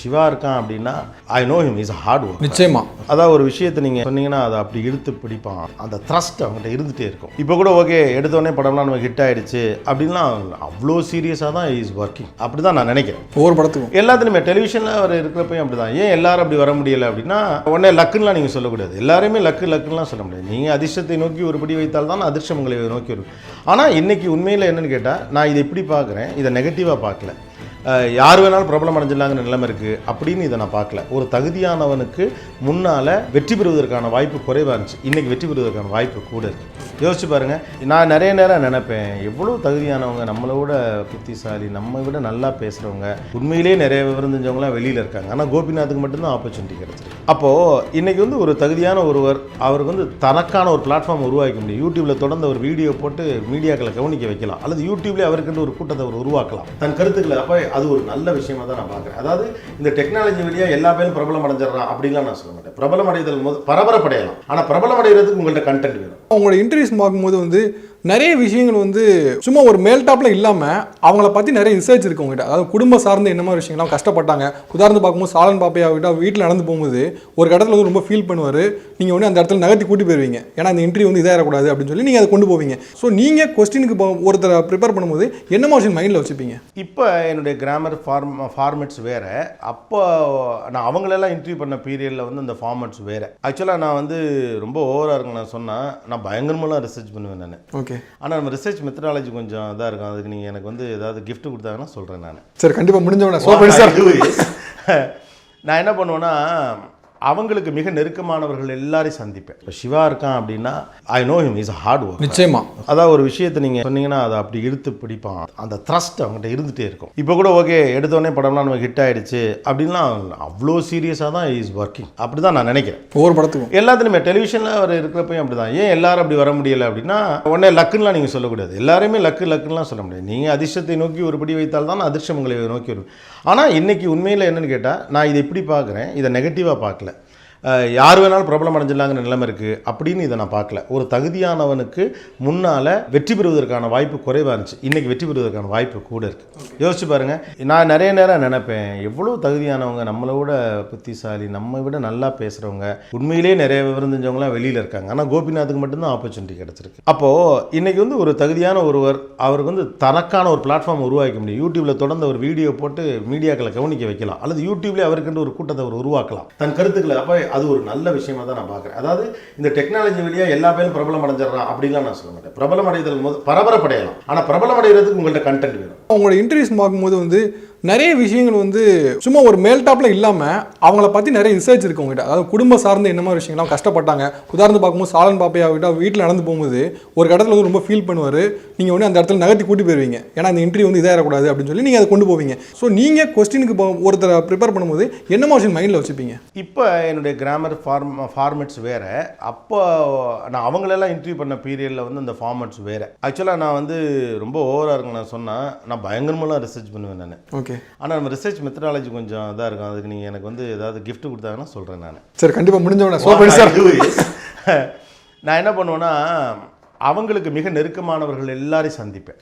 சிவா இருக்கான் அப்படின்னா I know him is hard work. நிச்சயமா. அதாவது ஒரு விஷயத்தை நீங்கள் சொன்னீங்கன்னா அதை அப்படி இழுத்து பிடிப்பான். அந்த த்ரஸ்ட் அவங்ககிட்ட இருந்துகிட்டே இருக்கும். இப்போ கூட ஓகே எடுத்தோடனே படம்லாம் நமக்கு ஹிட் ஆகிடுச்சு அப்படின்லாம் அவ்வளோ சீரியஸாக தான் இஸ் ஒர்க்கிங். அப்படி தான் நான் நினைக்கிறேன். ஒவ்வொரு படத்துக்கும் எல்லாத்துலையுமே டெலிவிஷனில் அவர் இருக்கிறப்பையும் அப்படி தான். ஏன் எல்லாரும் அப்படி வர முடியலை அப்படின்னா உடனே லக்குன்னெலாம் நீங்கள் சொல்லக்கூடாது. எல்லாருமே லக்குன்னெலாம் சொல்ல முடியாது. நீங்கள் அதிர்ஷ்டத்தை நோக்கி ஒரு படி வைத்தால் தான் அதிர்ஷ்டம் உங்களை நோக்கி வரும். ஆனால் இன்றைக்கி உண்மையில் என்னென்னு கேட்டால் நான் இதை எப்படி பார்க்குறேன், இதை நெகட்டிவாக பார்க்கல. யார் வேணாலும் பிரபலம் அடைஞ்சிடலாங்கிற நிலைமை இருக்குது அப்படின்னு இதை நான் பார்க்கல. ஒரு தகுதியானவனுக்கு முன்னால் வெற்றி பெறுவதற்கான வாய்ப்பு குறைவாக இருந்துச்சு. இன்றைக்கி வெற்றி பெறுவதற்கான வாய்ப்பு கூட இருக்குது. யோசிச்சு பாருங்கள். நான் நிறைய நேரம் நினைப்பேன், எவ்வளோ தகுதியானவங்க, நம்மளை விட புத்திசாலி, நம்ம விட நல்லா பேசுகிறவங்க, உண்மையிலேயே நிறைய விவரம் தெரிஞ்சவங்களாம் வெளியில் இருக்காங்க. ஆனால் கோபிநாத்துக்கு மட்டும்தான் ஆப்பர்ச்சுனிட்டி கிடச்சிருக்கு. அப்போது இன்றைக்கி வந்து ஒரு தகுதியான ஒருவர் அவருக்கு வந்து தனக்கான ஒரு பிளாட்ஃபார்ம் உருவாக்க முடியும். யூடியூப்பில் தொடர்ந்து ஒரு வீடியோ போட்டு மீடியாக்களை கவனிக்க வைக்கலாம். அல்லது யூடியூப்லேயே அவருக்கு ஒரு கூட்டத்தை அவர் உருவாக்கலாம், தன் கருத்துக்களை. அப்போ அது ஒரு நல்ல விஷயமா தான் நான் பார்க்குறேன். அதாவது இந்த டெக்னாலஜி வழியாக எல்லா பேரும் பிரபலம் அடைஞ்சிடறான் அப்படின்லாம் நான் சொல்ல மாட்டேன். பிரபலம் அடைதல் போது பரபரப்படையலாம். ஆனால் பிரபலம் அடைகிறதுக்கு உங்கள்கிட்ட கண்டென்ட் வேணும். அவங்களோட இன்டர்வியூஸ் பார்க்கும்போது வந்து நிறைய விஷயங்கள் வந்து சும்மா ஒரு மேல் டாப்பில் இல்லாமல் அவங்கள பற்றி நிறைய ரிசர்ச் இருக்குது உங்ககிட்ட. அதாவது குடும்ப சார்ந்த என்ன மாதிரி விஷயங்கள்லாம் கஷ்டப்பட்டாங்க. உதாரணத்துக்கு பார்க்கும்போது சாலன் பாப்பையா கிட்ட வீட்டில் நடந்து போகும்போது ஒரு இடத்துல வந்து ரொம்ப ஃபீல் பண்ணுவார். நீங்கள் வந்து அந்த இடத்துல நகர்த்தி கூட்டி போயிருவீங்க. ஏன்னா இந்த இன்டர்வியூ வந்து இதாகிடக்கூடாது அப்படின்னு சொல்லி நீங்கள் அதை கொண்டு போவீங்க. ஸோ நீங்கள் கொஸ்டினுக்கு ஒருத்தரை ப்ரிப்பேர் பண்ணும்போது என்ன மாதிரி மைண்டில் வச்சுப்பீங்க? இப்போ என்னுடைய கிராமர் ஃபார்மேட்ஸ் வேறு. அப்போ நான் அவங்களெல்லாம் இன்டர்வியூ பண்ண பீரியடில் வந்து அந்த ஃபார்மேட்ஸ் வேறு. ஆக்சுவலாக நான் வந்து ரொம்ப ஓவராக இருக்குன்னு நான் சொன்னால் நான் பயங்கரமெல்லாம் ரிசர்ச் பண்ணுவேன் நான். ஓகே. ஆனால் நம்ம ரிசர்ச் மெத்தடாலஜி கொஞ்சம் இதாக இருக்கும். அதுக்கு நீங்கள் எனக்கு வந்து ஏதாவது கிஃப்ட் கொடுத்தாங்கன்னா சொல்கிறேன் நான். சரி, கண்டிப்பாக முடிஞ்சவன நான் என்ன பண்ணுவேன்னா அவங்களுக்கு மிக நெருக்கமானவர்கள் எல்லாரையும் சந்திப்பேன். இப்போ சிவா இருக்கான் அப்படின்னா I know him is hard work. நிச்சயமா. அதாவது ஒரு விஷயத்தை நீங்கள் சொன்னீங்கன்னா அதை அப்படி இழுத்து பிடிப்பான். அந்த த்ரஸ்ட் அவங்ககிட்ட இருந்துகிட்டே இருக்கும். இப்போ கூட ஓகே எடுத்தோடனே படம்லாம் நமக்கு ஹிட் ஆகிடுச்சு அப்படின்லாம் அவ்வளோ சீரியஸாக தான் இஸ் ஒர்க்கிங். அப்படி தான் நான் நினைக்கிறேன். ஒவ்வொரு படத்துக்கும் எல்லாத்துலையுமே டெலிவிஷனில் அவர் இருக்கிறப்பையும் அப்படி தான். ஏன் எல்லாரும் அப்படி வர முடியலை அப்படின்னா உடனே லக்குன்னெலாம் நீங்கள் சொல்லக்கூடாது. எல்லாருமே லக்குன்னெலாம் சொல்ல முடியாது. நீங்கள் அதிர்ஷ்டத்தை நோக்கி ஒரு படி வைத்தால் தான் அதிர்ஷ்டம் உங்களை நோக்கி வரும். ஆனால் இன்றைக்கி உண்மையில் என்னென்னு கேட்டால் நான் இதை எப்படி பார்க்குறேன், இதை நெகட்டிவாக பார்க்கல. யார் வேணாலும் பிரபலம் அடைஞ்சிடலாங்கிற நிலைமை இருக்குது அப்படின்னு இதை நான் பார்க்கல. ஒரு தகுதியானவனுக்கு முன்னால் வெற்றி பெறுவதற்கான வாய்ப்பு குறைவாக இருந்துச்சு. இன்றைக்கி வெற்றி பெறுவதற்கான வாய்ப்பு கூட இருக்குது. யோசிச்சு பாருங்கள். நான் நிறைய நேரம் நினைப்பேன், எவ்வளோ தகுதியானவங்க, நம்மளை விட புத்திசாலி, நம்ம விட நல்லா பேசுகிறவங்க, உண்மையிலேயே நிறைய விவரம் தெரிஞ்சவங்களாம் வெளியில் இருக்காங்க. ஆனால் கோபிநாத்துக்கு மட்டும்தான் ஆப்பர்ச்சுனிட்டி கிடச்சிருக்கு. அப்போது இன்றைக்கி வந்து ஒரு தகுதியான ஒருவர் அவருக்கு வந்து தனக்கான ஒரு பிளாட்ஃபார்ம் உருவாக்க முடியும். யூடியூப்பில் தொடர்ந்து ஒரு வீடியோ போட்டு மீடியாக்களை கவனிக்க வைக்கலாம். அல்லது யூடியூப்லேயே அவருக்கு ஒரு கூட்டத்தை அவர் உருவாக்கலாம், தன் கருத்துக்களை. அப்போ அது ஒரு நல்ல விஷயமா தான் நான் பார்க்குறேன். அதாவது இந்த டெக்னாலஜி வழியாக எல்லா பேரும் பிரபலம் அடைஞ்சிடறான் அப்படின்லாம் நான் சொல்ல மாட்டேன். பிரபலம் அடைதல் போது பரபரப்படையலாம். ஆனால் பிரபலம் அடைகிறதுக்கு உங்கள்கிட்ட கண்டென்ட் வேணும். அவங்களோட இன்டர்வியூஸ் பார்க்கும்போது வந்து நிறைய விஷயங்கள் வந்து சும்மா ஒரு மேல் டாப்பில் இல்லாமல் அவங்கள பற்றி நிறைய ரிசர்ச் இருக்குது உங்ககிட்ட. அதாவது குடும்ப சார்ந்த என்ன மாதிரி விஷயங்கள்லாம் கஷ்டப்பட்டாங்க. உதாரணத்துக்கு பார்க்கும்போது சாலன் பாப்பையா கிட்ட வீட்டில் நடந்து போகும்போது ஒரு இடத்துல வந்து ரொம்ப ஃபீல் பண்ணுவார். நீங்கள் வந்து அந்த இடத்துல நகர்த்தி கூட்டி போயிருவீங்க. ஏன்னா இந்த இன்டர்வியூ வந்து இதாகிடக்கூடாது அப்படின்னு சொல்லி நீங்கள் அதை கொண்டு போவீங்க. ஸோ நீங்கள் கொஸ்டினுக்கு ஒருத்தரை ப்ரிப்பேர் பண்ணும்போது என்ன மாதிரி மைண்டில் வச்சுப்பீங்க? இப்போ என்னுடைய கிராமர் ஃபார்மேட்ஸ் வேறு. அப்போ நான் அவங்களெல்லாம் இன்டர்வியூ பண்ண பீரியடில் வந்து அந்த ஃபார்மேட்ஸ் வேறு. ஆக்சுவலாக நான் வந்து ரொம்ப ஓவராக இருக்குன்னு நான் சொன்னால் நான் பயங்கரமெல்லாம் ரிசர்ச் பண்ணுவேன் நான். ஓகே. ஆனால் நம்ம ரிசர்ச் மெத்தடாலஜி கொஞ்சம் இதாக இருக்கும். அதுக்கு நீங்கள் எனக்கு வந்து ஏதாவது கிஃப்ட் கொடுத்தாங்கன்னா சொல்கிறேன் நான். சரி, கண்டிப்பாக முடிஞ்சவன நான் என்ன பண்ணுவேன்னா அவங்களுக்கு மிக நெருக்கமானவர்கள் எல்லாரையும் சந்திப்பேன்.